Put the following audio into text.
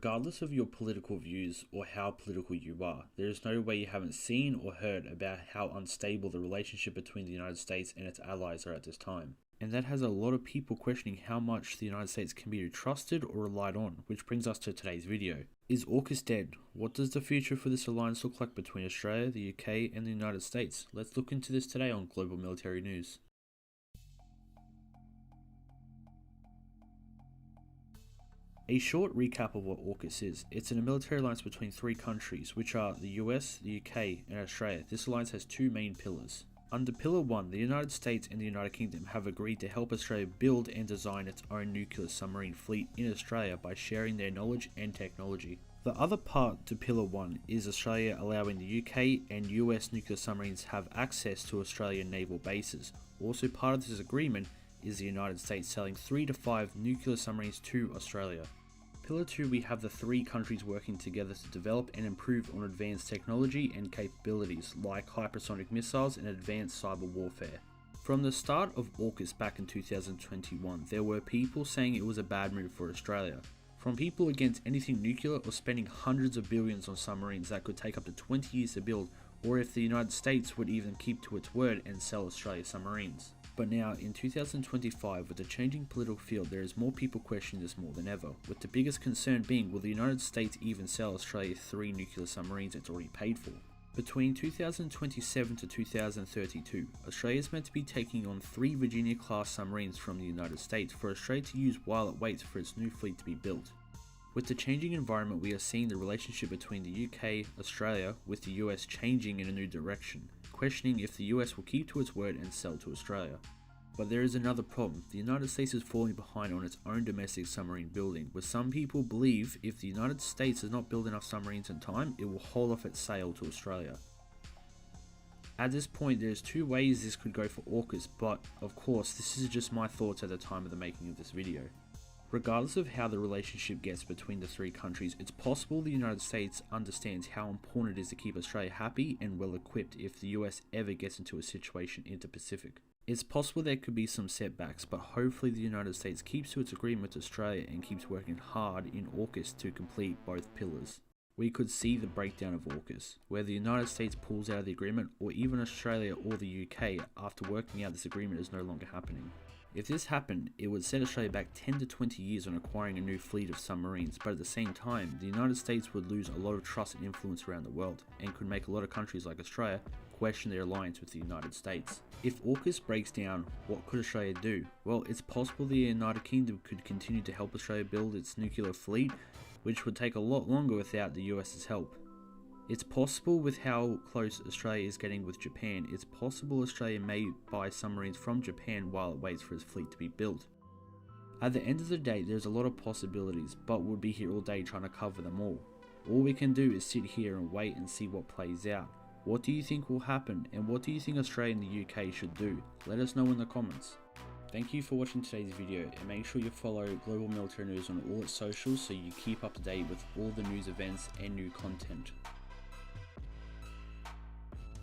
Regardless of your political views or how political you are, there is no way you haven't seen or heard about how unstable the relationship between the United States and its allies are at this time. And that has a lot of people questioning how much the United States can be trusted or relied on, which brings us to today's video. Is AUKUS dead? What does the future for this alliance look like between Australia, the UK and the United States? Let's look into this today on Global Military News. A short recap of what AUKUS is. It's a military alliance between three countries, which are the US, the UK and Australia. This alliance has two main pillars. Under Pillar 1, the United States and the United Kingdom have agreed to help Australia build and design its own nuclear submarine fleet in Australia by sharing their knowledge and technology. The other part to Pillar 1 is Australia allowing the UK and US nuclear submarines have access to Australian naval bases. Also part of this agreement is the United States selling 3 to 5 nuclear submarines to Australia. Pillar 2, we have the three countries working together to develop and improve on advanced technology and capabilities like hypersonic missiles and advanced cyber warfare. From the start of AUKUS back in 2021, there were people saying it was a bad move for Australia. From people against anything nuclear or spending hundreds of billions on submarines that could take up to 20 years to build, or if the United States would even keep to its word and sell Australia submarines. But now, in 2025, with the changing political field, there is more people questioning this more than ever, with the biggest concern being, will the United States even sell Australia 3 nuclear submarines it's already paid for? Between 2027 to 2032, Australia is meant to be taking on 3 Virginia-class submarines from the United States for Australia to use while it waits for its new fleet to be built. With the changing environment, we are seeing the relationship between the UK, Australia, with the US changing in a new direction, questioning if the US will keep to its word and sell to Australia. But there is another problem. The United States is falling behind on its own domestic submarine building, where some people believe if the United States does not build enough submarines in time, it will haul off its sale to Australia. At this point, there's two ways this could go for AUKUS, but of course, this is just my thoughts at the time of the making of this video. Regardless of how the relationship gets between the three countries, it's possible the United States understands how important it is to keep Australia happy and well equipped if the US ever gets into a situation in the Pacific. It's possible there could be some setbacks, but hopefully the United States keeps to its agreement with Australia and keeps working hard in AUKUS to complete both pillars. We could see the breakdown of AUKUS, where the United States pulls out of the agreement, or even Australia or the UK after working out this agreement is no longer happening. If this happened, it would set Australia back 10 to 20 years on acquiring a new fleet of submarines, but at the same time, the United States would lose a lot of trust and influence around the world, and could make a lot of countries like Australia question their alliance with the United States. If AUKUS breaks down, what could Australia do? Well, it's possible the United Kingdom could continue to help Australia build its nuclear fleet, which would take a lot longer without the US's help. It's possible with how close Australia is getting with Japan, it's possible Australia may buy submarines from Japan while it waits for its fleet to be built. At the end of the day, there's a lot of possibilities, but we'll be here all day trying to cover them all. All we can do is sit here and wait and see what plays out. What do you think will happen, and what do you think Australia and the UK should do? Let us know in the comments. Thank you for watching today's video, and make sure you follow Global Military News on all its socials so you keep up to date with all the news events and new content.